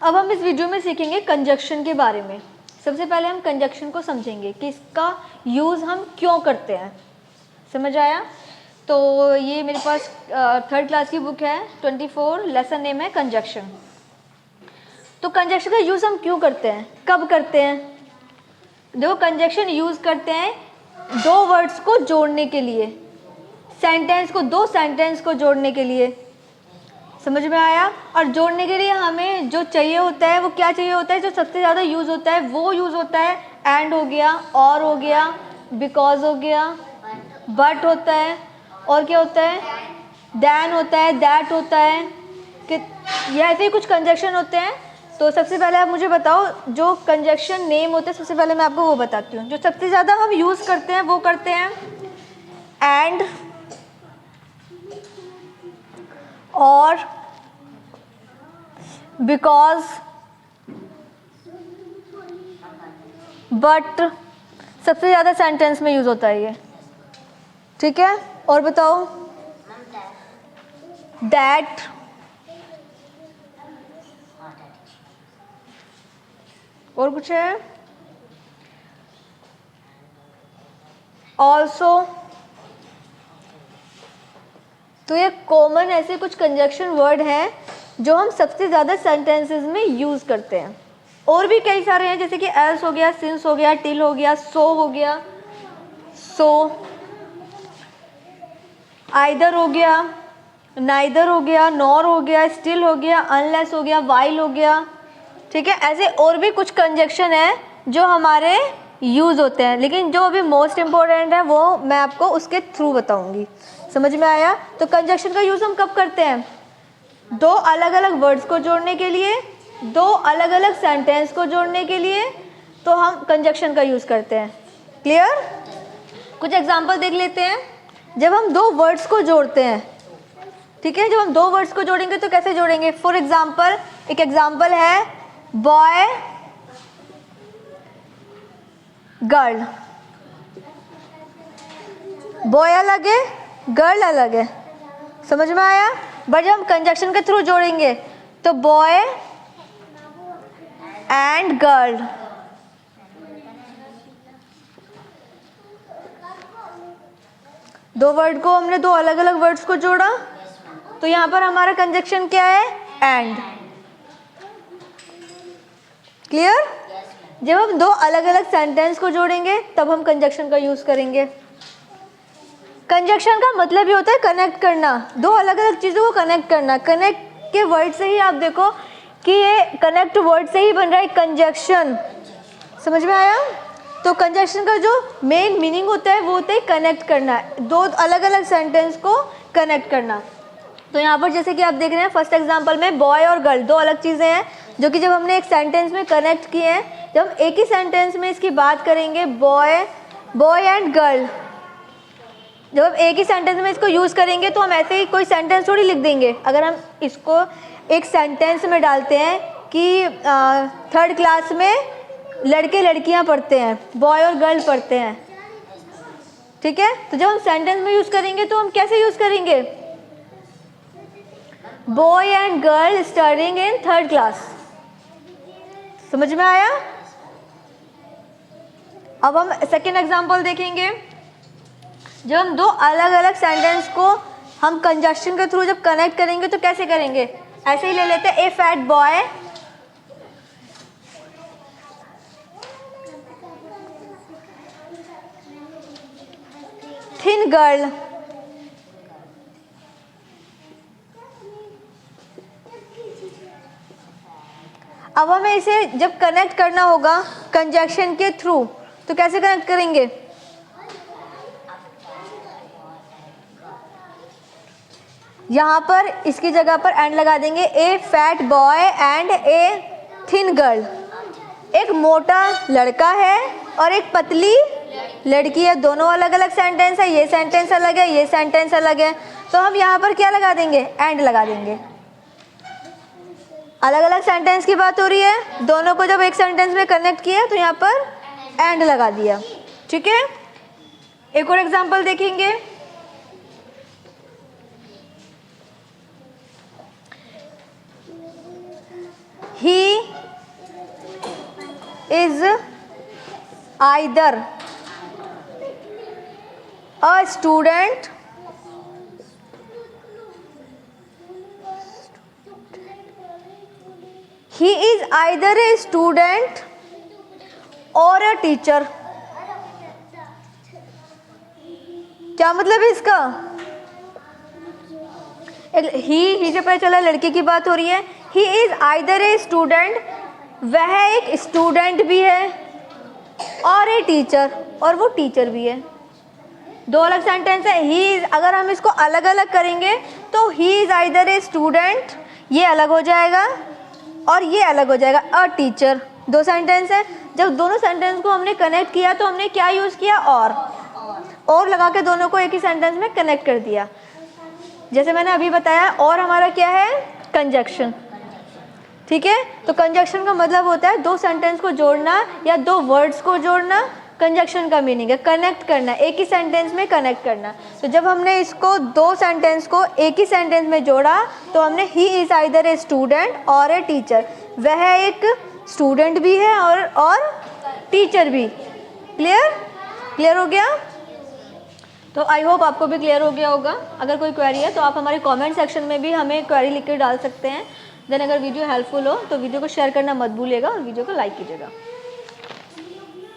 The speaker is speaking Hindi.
अब हम इस वीडियो में सीखेंगे कंजक्शन के बारे में। सबसे पहले हम कंजक्शन को समझेंगे कि इसका यूज़ हम क्यों करते हैं। समझ आया? तो ये मेरे पास 3rd क्लास की बुक है 24, लेसन नेम है कंजक्शन। तो कंजक्शन का यूज़ हम क्यों करते हैं, कब करते हैं? देखो, कंजक्शन यूज़ करते हैं दो वर्ड्स को जोड़ने के लिए, सेंटेंस को, दो सेंटेंस को जोड़ने के लिए। समझ में आया? और जोड़ने के लिए हमें जो चाहिए होता है वो क्या चाहिए होता है, जो सबसे ज़्यादा यूज़ होता है वो यूज़ होता है एंड हो गया, और हो गया, बिकॉज हो गया, बट होता है, और क्या होता है, देन होता है, दैट होता है, कि ये ऐसे ही कुछ कंजक्शन होते हैं। तो सबसे पहले आप मुझे बताओ, जो कंजक्शन नेम होते हैं सबसे पहले मैं आपको वो बताती हूँ। जो सबसे ज़्यादा हम यूज़ करते हैं वो करते हैं एंड, और, बिकॉज, बट, सबसे ज़्यादा सेंटेंस में यूज़ होता है ये। ठीक है, और बताओ, दैट, और कुछ है, ऑल्सो। तो ये कॉमन ऐसे कुछ कंजक्शन वर्ड हैं जो हम सबसे ज़्यादा सेंटेंसेस में यूज़ करते हैं। और भी कई सारे हैं, जैसे कि एल्स हो गया, सिंस हो गया, टिल हो गया, सो हो गया, सो, आइदर हो गया, नाइदर हो गया, नॉर हो गया, स्टिल हो गया, अनलेस हो गया, वाइल हो गया। ठीक है, ऐसे और भी कुछ कंजक्शन है जो हमारे यूज़ होते हैं, लेकिन जो अभी मोस्ट इम्पोर्टेंट है वो मैं आपको उसके थ्रू बताऊंगी। समझ में आया? तो कंजक्शन का यूज़ हम कब करते हैं? दो अलग अलग वर्ड्स को जोड़ने के लिए, दो अलग अलग सेंटेंस को जोड़ने के लिए, तो हम कंजक्शन का यूज़ करते हैं। क्लियर? कुछ एग्जाम्पल देख लेते हैं। जब हम दो वर्ड्स को जोड़ते हैं, ठीक है, जब हम दो वर्ड्स को जोड़ेंगे तो कैसे जोड़ेंगे? फॉर एग्जाम्पल, एक एग्जाम्पल है बॉय गर्ल। बॉय अलग है, गर्ल अलग है। समझ में आया? बट जब हम कंजक्शन के थ्रू जोड़ेंगे तो बॉय एंड गर्ल, दो वर्ड को हमने दो अलग अलग वर्ड्स को जोड़ा, तो यहां पर हमारा कंजक्शन क्या है? एंड। क्लियर? जब हम दो अलग अलग सेंटेंस को जोड़ेंगे तब हम कंजक्शन का यूज करेंगे। कंजक्शन का मतलब ये होता है कनेक्ट करना, दो अलग अलग चीज़ों को कनेक्ट करना। कनेक्ट के वर्ड से ही आप देखो कि ये कनेक्ट वर्ड से ही बन रहा है कंजक्शन। समझ में आया? तो कंजक्शन का जो मेन मीनिंग होता है वो होता है कनेक्ट करना, दो अलग अलग सेंटेंस को कनेक्ट करना। तो यहाँ पर जैसे कि आप देख रहे हैं फर्स्ट एग्जांपल में बॉय और गर्ल दो अलग चीज़ें हैं जो कि जब हमने एक सेंटेंस में कनेक्ट किए हैं, जब हम एक ही सेंटेंस में इसकी बात करेंगे बॉय एंड गर्ल, जब हम एक ही सेंटेंस में इसको यूज़ करेंगे तो हम ऐसे ही कोई सेंटेंस थोड़ी लिख देंगे। अगर हम इसको एक सेंटेंस में डालते हैं कि 3rd क्लास में लड़के लड़कियां पढ़ते हैं, बॉय और गर्ल पढ़ते हैं, ठीक है, तो जब हम सेंटेंस में यूज़ करेंगे तो हम कैसे यूज़ करेंगे? Boy and girl studying in 3rd class. समझ में आया? अब हम सेकेंड एग्जाम्पल देखेंगे। जब हम दो अलग अलग सेंटेंस को हम कंजक्शन के थ्रू जब कनेक्ट करेंगे तो कैसे करेंगे? ऐसे ही ले लेते हैं, ए फैट बॉय थिन गर्ल। अब हमें इसे जब कनेक्ट करना होगा कंजक्शन के थ्रू तो कैसे कनेक्ट करेंगे? यहाँ पर इसकी जगह पर एंड लगा देंगे, a fat boy and a thin girl. एक मोटा लड़का है और एक पतली लड़की है, दोनों अलग अलग सेंटेंस है, ये सेंटेंस अलग है, ये सेंटेंस अलग है, तो हम यहाँ पर क्या लगा देंगे? एंड लगा देंगे। अलग अलग सेंटेंस की बात हो रही है, दोनों को जब एक सेंटेंस में कनेक्ट किया तो यहाँ पर एंड लगा दिया। ठीक है, एक और एग्जांपल देखेंगे। He is either a student he is either a student or a teacher। क्या मतलब है इसका? ही से पता चला लड़के की बात हो रही है। He is either a student, वह एक स्टूडेंट भी है, और ए टीचर, और वो टीचर भी है। दो अलग सेंटेंस है। ही इज, अगर हम इसको अलग अलग करेंगे तो he is either a student, ये अलग हो जाएगा और ये अलग हो जाएगा, अ टीचर। दो सेंटेंस है। जब दोनों सेंटेंस को हमने कनेक्ट किया तो हमने क्या यूज़ किया? और लगा के दोनों को एक ही सेंटेंस में कनेक्ट कर दिया। जैसे मैंने अभी बताया, और हमारा क्या है? कंजक्शन। ठीक है, तो कंजक्शन का मतलब होता है दो सेंटेंस को जोड़ना या दो वर्ड्स को जोड़ना। कंजक्शन का मीनिंग है कनेक्ट करना, एक ही सेंटेंस में कनेक्ट करना। तो जब हमने इसको दो सेंटेंस को एक ही सेंटेंस में जोड़ा तो हमने he is either a student और ए टीचर, वह एक स्टूडेंट भी है और टीचर भी। क्लियर हो गया? तो आई होप आपको भी क्लियर हो गया होगा। अगर कोई क्वेरी है तो आप हमारे कमेंट सेक्शन में भी हमें क्वेरी लिख कर डाल सकते हैं। देन अगर वीडियो हेल्पफुल हो तो वीडियो को शेयर करना मत भूलिएगा और वीडियो को लाइक कीजिएगा।